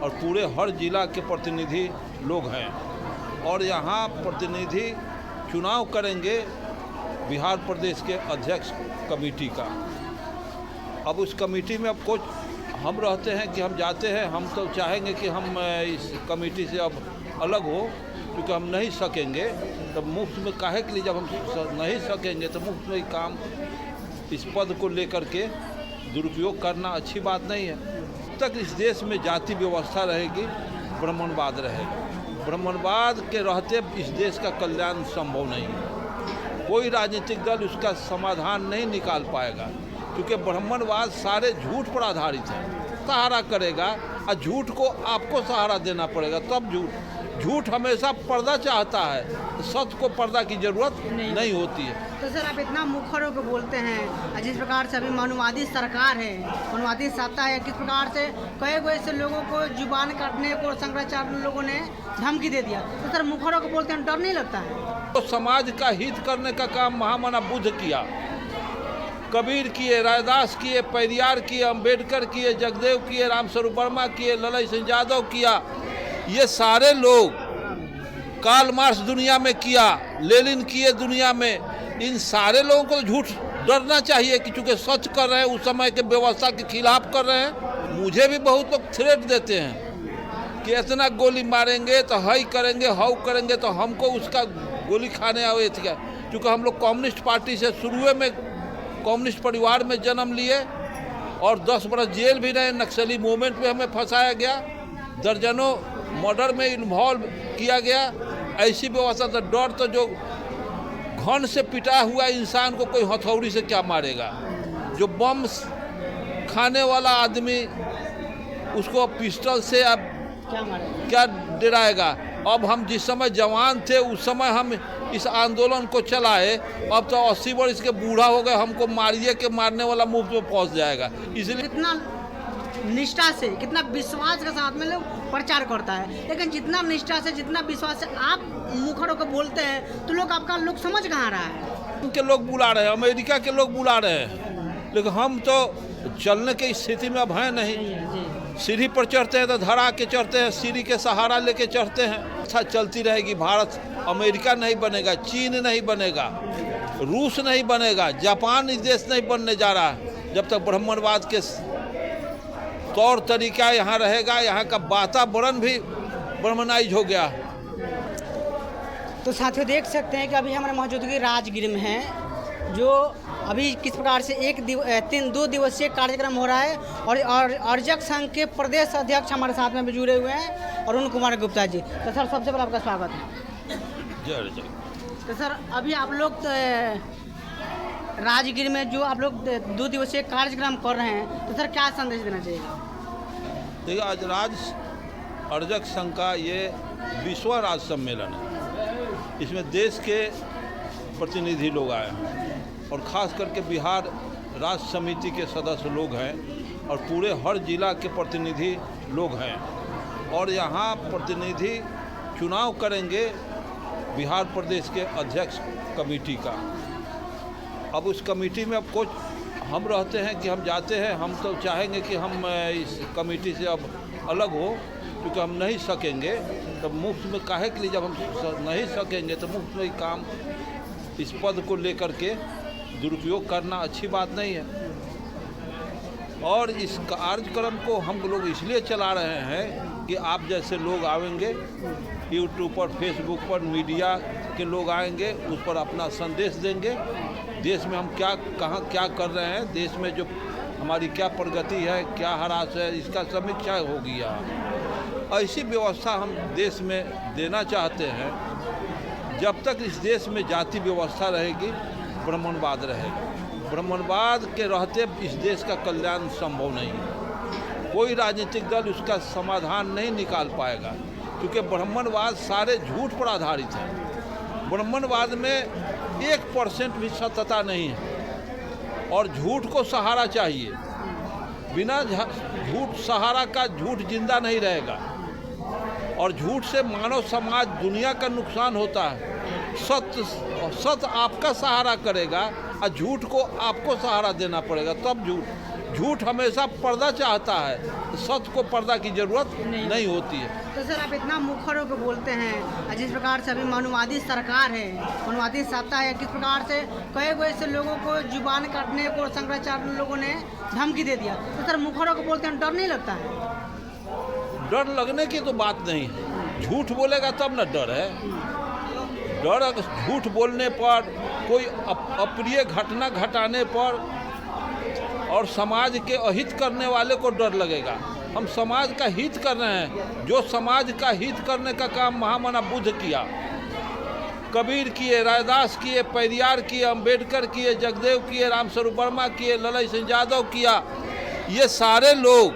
और पूरे हर जिला के प्रतिनिधि लोग हैं और यहाँ प्रतिनिधि चुनाव करेंगे बिहार प्रदेश के अध्यक्ष कमेटी का। अब उस कमेटी में अब कुछ हम रहते हैं कि हम जाते हैं, हम तो चाहेंगे कि हम इस कमेटी से अब अलग हो, क्योंकि हम नहीं सकेंगे तब मुफ्त में काहे के लिए, जब हम नहीं सकेंगे तो मुफ्त में काम इस पद को लेकर के दुरुपयोग करना अच्छी बात नहीं है। तक इस देश में जाति व्यवस्था रहेगी, ब्राह्मणवाद रहेगा। ब्राह्मणवाद के रहते इस देश का कल्याण संभव नहीं है। कोई राजनीतिक दल उसका समाधान नहीं निकाल पाएगा, क्योंकि ब्राह्मणवाद सारे झूठ पर आधारित है। सहारा करेगा और झूठ को आपको सहारा देना पड़ेगा, तब झूठ हमेशा पर्दा चाहता है, सत्य को पर्दा की जरूरत नहीं होती है। तो सर आप इतना मुखर होकर बोलते हैं, जिस प्रकार से अभी मनुवादी सरकार है, मनुवादी सत्ता है, किस प्रकार से कई गो ऐसे लोगों को जुबान काटने को शंकराचार्य लोगों ने धमकी दे दिया, तो सर मुखर होकर बोलते हैं, डर नहीं लगता है? तो समाज का हित करने का काम महामना बुद्ध किया, कबीर किए, रायदास किए, पेरियार किए, अम्बेडकर किए, जगदेव किए, रामस्वरूप वर्मा किए, ललन सिंह यादव किया। ये सारे लोग, कार्ल मार्क्स दुनिया में किया, लेनिन किए दुनिया में। इन सारे लोगों को झूठ डरना चाहिए कि चूँकि सच कर रहे हैं, उस समय के व्यवस्था के खिलाफ कर रहे हैं। मुझे भी बहुत लोग थ्रेट देते हैं कि इतना गोली मारेंगे तो हई करेंगे, हाउ करेंगे, तो हमको उसका गोली खाने आवे थे। क्योंकि हम लोग कम्युनिस्ट पार्टी से शुरू में कम्युनिस्ट परिवार में जन्म लिए और 10 बरस जेल भी रहे। नक्सली मूवमेंट में हमें फंसाया गया, दर्जनों मर्डर में इन्वॉल्व किया गया। ऐसी व्यवस्था तो डर, तो जो घन से पिटा हुआ इंसान को कोई हथौड़ी से क्या मारेगा? जो बम खाने वाला आदमी, उसको पिस्टल से अब क्या डराएगा? अब हम जिस समय जवान थे उस समय हम इस आंदोलन को चलाए, अब तो 80 वर्ष के बूढ़ा हो गए, हमको मारिए के मारने वाला मुफ्त में पहुंच जाएगा। इसलिए कितना निष्ठा से, कितना विश्वास के साथ में लोग प्रचार करता है, लेकिन जितना निष्ठा से, जितना विश्वास से आप मुखर होकर बोलते हैं, तो लोग आपका लोग समझ कहाँ रहा है? उनके लोग बुला रहे हैं, अमेरिका के लोग बुला रहे हैं, लेकिन हम तो चलने की स्थिति में अब हैं नहीं। सीढ़ी पर चढ़ते हैं तो धरा के चढ़ते हैं, सीढ़ी के सहारा लेके चढ़ते हैं। अच्छा चलती रहेगी। भारत अमेरिका नहीं बनेगा, चीन नहीं बनेगा, रूस नहीं बनेगा, जापान इस देश नहीं बनने जा रहा है जब तक ब्राह्मणवाद के तौर तरीका यहाँ रहेगा। यहाँ का वातावरण भी ब्राह्मणाइज हो गया। तो साथियों देख सकते हैं कि अभी हमारे मौजूदगी राजगीर में है, जो अभी किस प्रकार से 2 दिवसीय कार्यक्रम हो रहा है और अर्जक संघ के प्रदेश अध्यक्ष हमारे साथ में भी जुड़े हुए हैं, अरुण कुमार गुप्ता जी। तो सर सबसे पहले आपका स्वागत है। जय। तो सर अभी आप लोग राजगीर में जो आप लोग 2 दिवसीय कार्यक्रम कर रहे हैं, तो सर क्या संदेश देना चाहिए? देखिए, आज राज्य अर्जक संघ का ये 20वां राज्य सम्मेलन है। इसमें देश के प्रतिनिधि लोग आए हैं और ख़ास करके बिहार राज्य समिति के सदस्य लोग हैं और पूरे हर जिला के प्रतिनिधि लोग हैं और यहाँ प्रतिनिधि चुनाव करेंगे बिहार प्रदेश के अध्यक्ष कमेटी का। अब उस कमेटी में अब कुछ हम रहते हैं कि हम जाते हैं, हम तो चाहेंगे कि हम इस कमेटी से अब अलग हो, क्योंकि हम नहीं सकेंगे तब मुफ्त में काहे के लिए, जब हम नहीं सकेंगे तो मुफ्त में काम इस पद को लेकर के दुरुपयोग करना अच्छी बात नहीं है। और इस कार्यक्रम को हम लोग इसलिए चला रहे हैं कि आप जैसे लोग आएंगे, यूट्यूब पर, फेसबुक पर, मीडिया के लोग आएंगे, उस पर अपना संदेश देंगे। देश में हम कहाँ क्या कर रहे हैं, देश में जो हमारी क्या प्रगति है, क्या ह्रास है, इसका समीक्षा होगी। यहाँ ऐसी व्यवस्था हम देश में देना चाहते हैं। जब तक इस देश में जाति व्यवस्था रहेगी, ब्राह्मणवाद रहेगा। ब्राह्मणवाद के रहते इस देश का कल्याण संभव नहीं है। कोई राजनीतिक दल उसका समाधान नहीं निकाल पाएगा, क्योंकि ब्राह्मणवाद सारे झूठ पर आधारित है। ब्राह्मणवाद में 1% भी सत्यता नहीं है और झूठ को सहारा चाहिए। बिना झूठ सहारा का झूठ जिंदा नहीं रहेगा और झूठ से मानव समाज, दुनिया का नुकसान होता है। सत्य आपका सहारा करेगा और झूठ को आपको सहारा देना पड़ेगा, तब झूठ झूठ हमेशा पर्दा चाहता है, सत्य को पर्दा की जरूरत नहीं होती है। तो सर आप इतना मुखर होकर बोलते हैं, जिस प्रकार से अभी मनुवादी सरकार है, मनुवादी सत्ता है, किस प्रकार से कई गो ऐसे लोगों को जुबान काटने को शंकराचार्य लोगों ने धमकी दे दिया, तो सर मुखर होकर बोलते हैं, डर नहीं लगता है? डर लगने की तो बात नहीं है, झूठ बोलेगा तब ना डर है। डर अगर झूठ बोलने पर, कोई अप्रिय घटना घटाने पर और समाज के अहित करने वाले को डर लगेगा। हम समाज का हित कर रहे हैं, जो समाज का हित करने का काम महामना बुद्ध किया, कबीर किए, रायदास किए, पेरियार किए, अंबेडकर किए, जगदेव किए, रामस्वरूप वर्मा किए, ललन सिंह यादव किया, ये सारे लोग,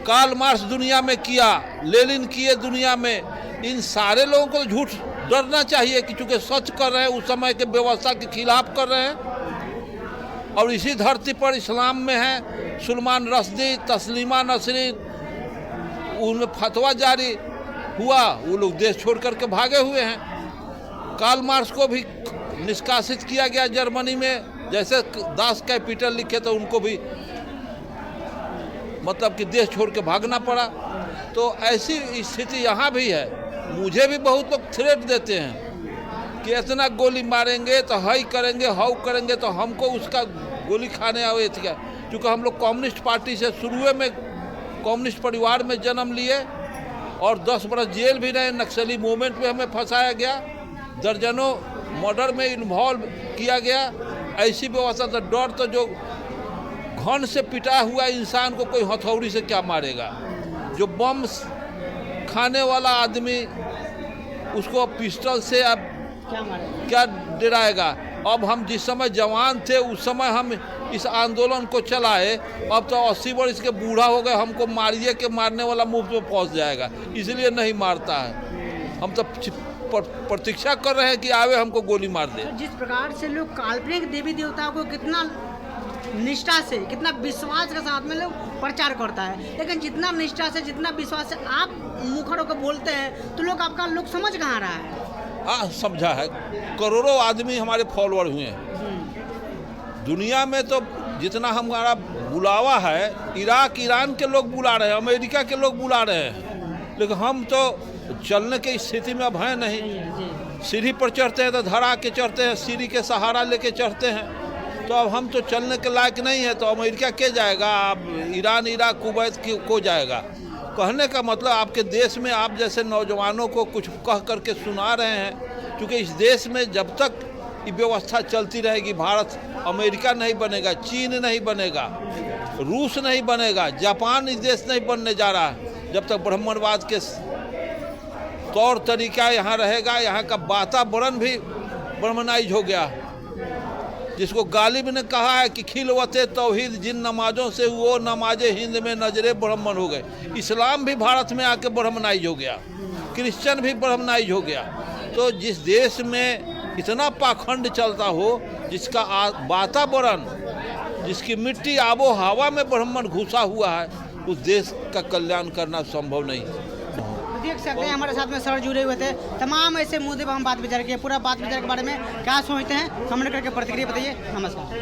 कार्ल मार्क्स दुनिया में किया, लेनिन किए दुनिया में, इन सारे लोगों को झूठ डरना चाहिए कि चूँकि सच कर रहे हैं, उस समय के व्यवस्था के खिलाफ कर रहे हैं। और इसी धरती पर इस्लाम में है, सुलेमान रश्दी, तस्लीमा नसरीन, उनमें फतवा जारी हुआ, वो लोग देश छोड़ करके भागे हुए हैं। कार्ल मार्क्स को भी निष्कासित किया गया जर्मनी में, जैसे दास कैपिटल लिखे तो उनको भी मतलब कि देश छोड़ के भागना पड़ा। तो ऐसी स्थिति यहाँ भी है। मुझे भी बहुत लोग थ्रेट देते हैं कि इतना गोली मारेंगे तो हाई करेंगे, हाउ करेंगे, तो हमको उसका गोली खाने आवे क्या, क्योंकि हम लोग कम्युनिस्ट पार्टी से शुरू में कम्युनिस्ट परिवार में जन्म लिए और 10 बरस जेल भी रहे। नक्सली मूवमेंट में हमें फंसाया गया, दर्जनों मर्डर में इन्वॉल्व किया गया। ऐसी व्यवस्था तो डर तो जो घन से पिटा हुआ इंसान को कोई हथौड़ी से क्या मारेगा, जो बम खाने वाला आदमी उसको पिस्टल से अब क्या डराएगा। अब हम जिस समय जवान थे उस समय हम इस आंदोलन को चलाए, अब तो 80 वर्ष के बूढ़ा हो गए, हमको मारिए के मारने वाला मुफ्त में पहुंच जाएगा, इसलिए नहीं मारता है। हम तो प्रतीक्षा कर रहे हैं कि आवे हमको गोली मार दे। जिस प्रकार से लोग काल्पनिक देवी देवताओं को कितना निष्ठा से, कितना विश्वास के साथ में लोग प्रचार करता है, लेकिन जितना निष्ठा से, जितना विश्वास से आप मुखर होकर बोलते हैं, तो लोग आपका लोग समझ कहाँ रहा है? हाँ, समझा है। करोड़ों आदमी हमारे फॉलोअर हुए हैं दुनिया में। तो जितना हमारा बुलावा है, इराक ईरान के लोग बुला रहे हैं, अमेरिका के लोग बुला रहे हैं, लेकिन हम तो चलने की स्थिति में अब हैं नहीं। सीढ़ी पर चढ़ते हैं तो धरा के चढ़ते हैं, सीढ़ी के सहारा लेके चढ़ते हैं, तो अब हम तो चलने के लायक नहीं है। तो अमेरिका के जाएगा, अब ईरान, इराक, कुवैत को जाएगा। कहने का मतलब आपके देश में आप जैसे नौजवानों को कुछ कह करके सुना रहे हैं, क्योंकि इस देश में जब तक ये व्यवस्था चलती रहेगी, भारत अमेरिका नहीं बनेगा, चीन नहीं बनेगा, रूस नहीं बनेगा, जापान इस देश नहीं बनने जा रहा है, जब तक ब्राह्मणवाद के तौर तरीका यहाँ रहेगा। यहाँ का वातावरण भी ब्राह्मणाइज हो गया, जिसको गालिब ने कहा है कि खिलवते तौहीद जिन नमाजों से वो नमाजे हिंद में नजरे ब्राह्मण हो गए। इस्लाम भी भारत में आके ब्राह्मणाइज हो गया, क्रिश्चियन भी ब्राह्मणाइज हो गया। तो जिस देश में इतना पाखंड चलता हो, जिसका वातावरण, जिसकी मिट्टी आबो हवा में ब्राह्मण घुसा हुआ है, उस देश का कल्याण करना संभव नहीं। देख सकते हैं हमारे साथ में सर जुड़े हुए थे, तमाम ऐसे मुद्दे पर हम बात विचार किए। पूरा बात विचार के बारे में क्या सोचते हैं कमेंट करके प्रतिक्रिया बताइए। नमस्कार।